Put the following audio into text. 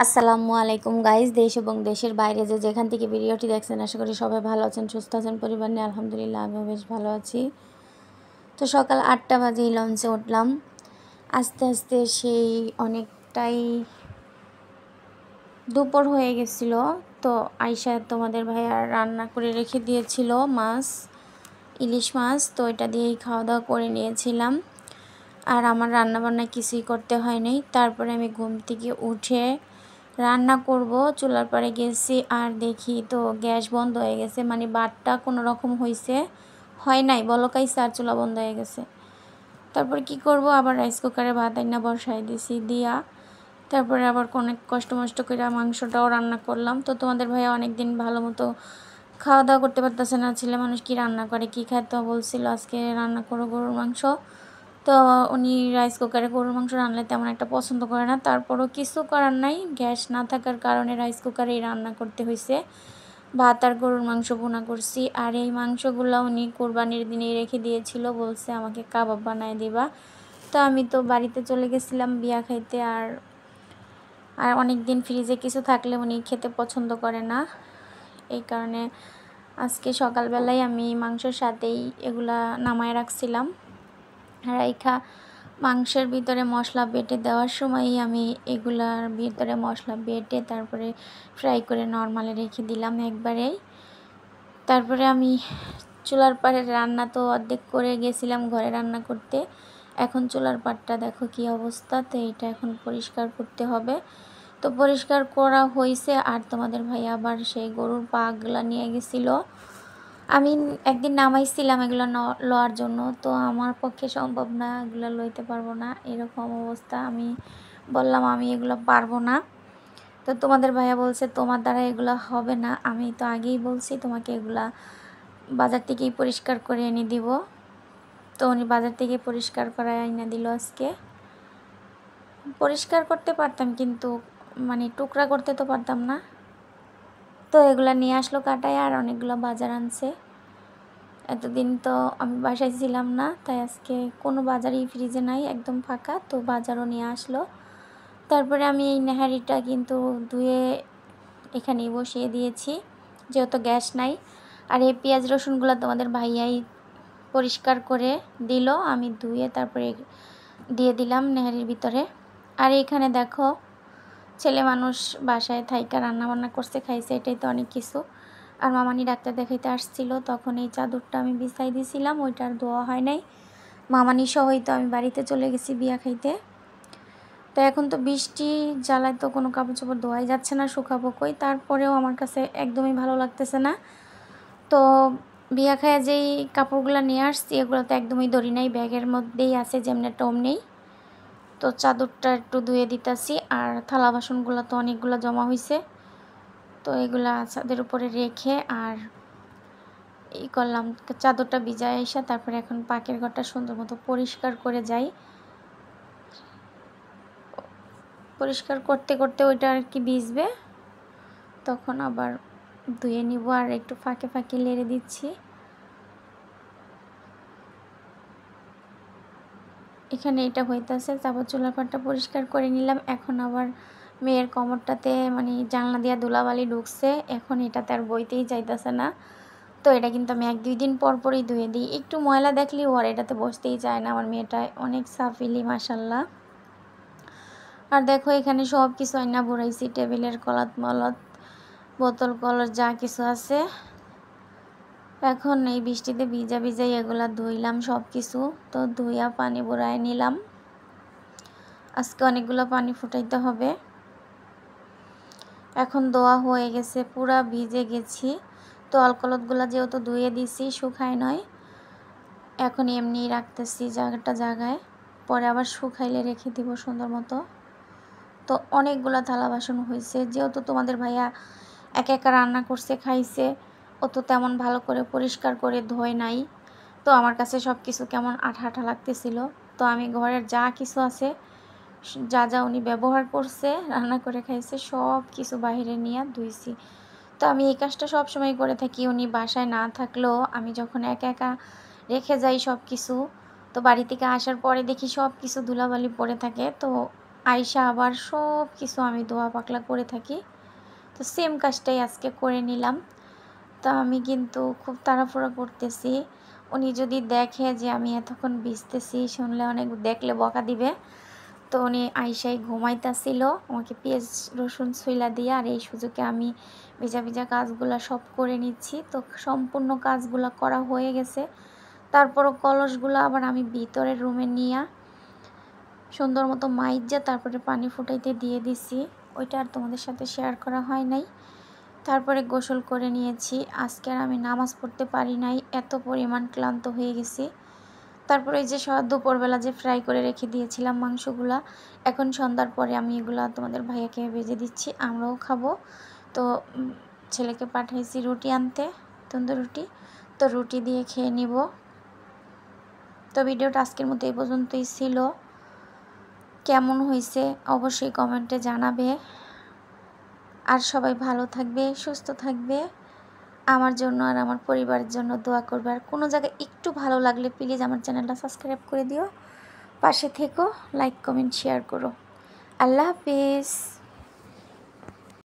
আসসালামু আলাইকুম গাইস, দেশ এবং দেশের বাইরে যেখান থেকে ভিডিওটি দেখছেন আশা করি সবাই ভালো আছেন, সুস্থ আছেন। পরিবার নিয়ে আলহামদুলিল্লাহ আমিও বেশ ভালো আছি। তো সকাল 8টা বাজেই লঞ্চে উঠলাম। আস্তে আস্তে সেই অনেকটাই দুপুর হয়ে গেছিল। তো আয়শা তোমাদের ভাইয়া রান্না করে রেখে দিয়েছিল মাছ, ইলিশ মাছ। তো এটা দিয়েই খাওয়া দাওয়া করে নিয়েছিলাম। আর আমার রান্নাবান্না কিছুই করতে হয়নি। তারপরে আমি ঘুম থেকে উঠে রান্না করব চুলার পাড়ে গেছি, আর দেখি তো গ্যাস বন্ধ হয়ে গেছে। মানে বাটটা কোনো রকম হয় নাই, বলকাইছে আর চুলা বন্ধ হয়ে গেছে। তারপর কি করব, আবার রাইস কুকারে ভাত আইনা বসাই দিছি দিয়া। তারপরে আবার অনেক কষ্ট মষ্ট করে মাংসটাও রান্না করলাম। তো তোমাদের ভাইয়া অনেক দিন ভালো মতো খাওয়া দাওয়া করতে পারতেছে না, ছেলে মানুষ কি রান্না করে, কি খায়। তো বলছিল আজকে রান্না করো গরুর মাংস। তো উনি রাইস কুকারে গরুর মাংস রান্নালে তেমন একটা পছন্দ করে না। তারপরও কিছু করার নাই, গ্যাস না থাকার কারণে রাইস কুকারেই রান্না করতে হয়েছে। ভাত আর গরুর মাংস ভুনা করছি। আর এই মাংসগুলো উনি কোরবানির দিনেই রেখে দিয়েছিল, বলছে আমাকে কাবাব বানায় দিবা। তো আমি তো বাড়িতে চলে গেছিলাম বিয়া খাইতে। আর অনেক দিন ফ্রিজে কিছু থাকলে উনি খেতে পছন্দ করে না, এই কারণে আজকে সকালবেলায় আমি মাংসের সাথেই এগুলা নামায় রাখছিলাম। রাইখা মাংসের ভিতরে মশলা বেটে দেওয়ার সময়ই আমি এগুলার ভিতরে মশলা বেটে তারপরে ফ্রাই করে নর্মালে রেখে দিলাম একবারেই। তারপরে আমি চুলার পাড়ে রান্না তো অর্ধেক করে গেছিলাম ঘরে রান্না করতে। এখন চুলার পাড়টা দেখো কি অবস্থা। তো এটা এখন পরিষ্কার করতে হবে। তো পরিষ্কার করা হয়েছে। আর তোমাদের ভাই আবার সেই গরুর পাগুলা নিয়ে গেছিলো। আমি একদিন নামাইছিলাম এগুলো লওয়ার জন্য। তো আমার পক্ষে সম্ভব না, এগুলো লইতে পারবো না, এরকম অবস্থা। আমি বললাম আমি এগুলো পারবো না। তো তোমাদের ভাইয়া বলছে তোমার দ্বারা এগুলো হবে না। আমি তো আগেই বলছি তোমাকে এগুলা বাজার থেকেই পরিষ্কার করে এনে দিব। তো উনি বাজার থেকে পরিষ্কার করায় এনে দিল আজকে। পরিষ্কার করতে পারতাম কিন্তু মানে টুকরা করতে তো পারতাম না। তো এগুলা নিয়ে আসলো কাটায়, আর অনেকগুলো বাজার আনছে। এতদিন তো আমি বাসায় ছিলাম না, তাই আজকে কোনো বাজারই ফ্রিজে নাই, একদম ফাঁকা। তো বাজারও নিয়ে আসলো। তারপরে আমি এই নেহারিটা কিন্তু ধুয়ে এখানেই বসিয়ে দিয়েছি, যেহেতু গ্যাস নাই। আর এই পেঁয়াজ রসুনগুলো তোমাদের ভাইয়াই পরিষ্কার করে দিল, আমি ধুয়ে তারপরে দিয়ে দিলাম নেহারির ভিতরে। আর এখানে দেখো ছেলে মানুষ বাসায় থাইকা রান্নাবান্না করছে, খাইছে, এটাই তো অনেক কিছু। আর মামানি ডাক্তার দেখাইতে আসছিল, তখন এই চাদরটা আমি বিছাই দিয়েছিলাম, ওইটার ধোয়া হয় নাই। মামানি সহই তো আমি বাড়িতে চলে গেছি বিয়া খাইতে। তো এখন তো বৃষ্টি জ্বালায় তো কোনো কাপড় চোপড় ধোয়াই যাচ্ছে না, শুকাবো কই। তারপরেও আমার কাছে একদমই ভালো লাগতেছে না। তো বিয়া খাইয়া যেই কাপড়গুলো নিয়ে আসছি এগুলো তো একদমই ধরি নাই, ব্যাগের মধ্যেই আছে যেমনি টম নেই। তো চাদরটা একটু ধুয়ে দিতেছি। আর থালা বাসনগুলো তো অনেকগুলো জমা হয়েছে, তো এগুলা ছাদের উপরে রেখে আর এই করলাম, চাদরটা ভিজায় এসে তারপরে এখন পাকের ঘরটা সুন্দর মতো পরিষ্কার করে যাই। পরিষ্কার করতে করতে ওইটা আর কি ভিজবে, তখন আবার ধুয়ে নিব। আর একটু ফাঁকে ফাঁকে লেড়ে দিচ্ছি। এখানে এটা হইতেছে, তারপর চুলার পাড়টা পরিষ্কার করে নিলাম। এখন আবার মেয়ের কোমরটাতে মানে জানলা দিয়া ধুলাবালি ঢুকছে, এখন এটাতে আর বইতেই চাইতেছে না। তো এটা কিন্তু আমি 1-2 দিন পর পরই ধুয়ে দিই। একটু ময়লা দেখলেই ওর এটাতে বসতেই চায় না। আমার মেয়েটা অনেক সাফিলি মাশাল্লাহ। আর দেখো এখানে সব কিছু আইনা ভরাইছি, টেবিলের কলাত মলত, বোতল কলস যা কিছু আছে। এখন এই বৃষ্টিতে ভিজা ভিজাই এগুলা ধুইলাম সব কিছু। তো ধুইয়া পানি ভরায় নিলাম, আজকে অনেকগুলো পানি ফুটাইতে হবে। এখন ধোয়া হয়ে গেছে, পুরা ভিজে গেছি। তো অলকলতগুলো যেহেতু ধুয়ে দিছি, শুকায় নয়, এখন এমনি রাখতেছি জায়গায়, পরে আবার শুকাইলে রেখে দিব সুন্দর মতো। তো অনেকগুলো থালা বাসন হয়েছে, যেহেতু তোমাদের ভাইয়া একা একা রান্না করছে খাইছে, ও তো তেমন ভালো করে পরিষ্কার করে ধোয় নাই। তো আমার কাছে সব কিছু কেমন আঠা আঠা লাগতেছিল। তো আমি ঘরের যা কিছু আছে, যা যা উনি ব্যবহার করছে রান্না করে খাইছে, সব কিছু বাইরে নিয়ে ধুইছি। তো আমি এই কাজটা সবসময় করে থাকি, উনি বাসায় না থাকলেও আমি যখন একা একা রেখে যাই সব কিছু, তো বাড়ি থেকে আসার পরে দেখি সব কিছু ধুলাবালি পড়ে থাকে। তো আইসা আবার সব কিছু আমি ধোয়া পাকলা করে থাকি। তো সেম কাজটাই আজকে করে নিলাম। তো আমি কিন্তু খুব তাড়াহুড়া করতেছি। উনি যদি দেখে যে আমি এতক্ষণ ভিজতেছি, শুনলে অনেক দেখলে বকা দিবে। তো উনি আইসাই ঘুমাইতেছিল, আমাকে পেঁয়াজ রসুন ছুইলা দিয়ে, আর এই সুযোগে আমি ভিজা ভিজা কাজগুলো সব করে নিচ্ছি। তো সম্পূর্ণ কাজগুলো করা হয়ে গেছে। তারপরও কলসগুলো আবার আমি ভিতরের রুমে নিয়ে সুন্দর মতো মাইজা তারপরে পানি ফুটাইতে দিয়ে দিছি। ওইটা আর তোমাদের সাথে শেয়ার করা হয় নাই। তারপরে গোসল করে নিয়েছি। আজকে আর আমি নামাজ পড়তে পারি নাই, এত পরিমাণ ক্লান্ত হয়ে গেছি। তারপরে এই যে দুপুরবেলা যে ফ্রাই করে রেখে দিয়েছিলাম মাংসগুলা, এখন সন্ধ্যার পরে আমি এগুলা তোমাদের ভাইয়াকে ভেজে দিচ্ছি, আমরাও খাবো। তো ছেলেকে পাঠাইছি রুটি আনতে, তন্দুর রুটি। তো রুটি দিয়ে খেয়ে নিব। তো ভিডিওটা আজকের মতো এই পর্যন্তই ছিল। কেমন হয়েছে অবশ্যই কমেন্টে জানাবে। আর সবাই ভালো থাকবে, সুস্থ থাকবে। আমার জন্য আর আমার পরিবারের জন্য দোয়া করবে। আর কোনো জায়গায় একটু ভালো লাগলে প্লিজ আমার চ্যানেলটা সাবস্ক্রাইব করে দিও, পাশে থেকো, লাইক কমেন্ট শেয়ার করো। আল্লাহ হাফেজ।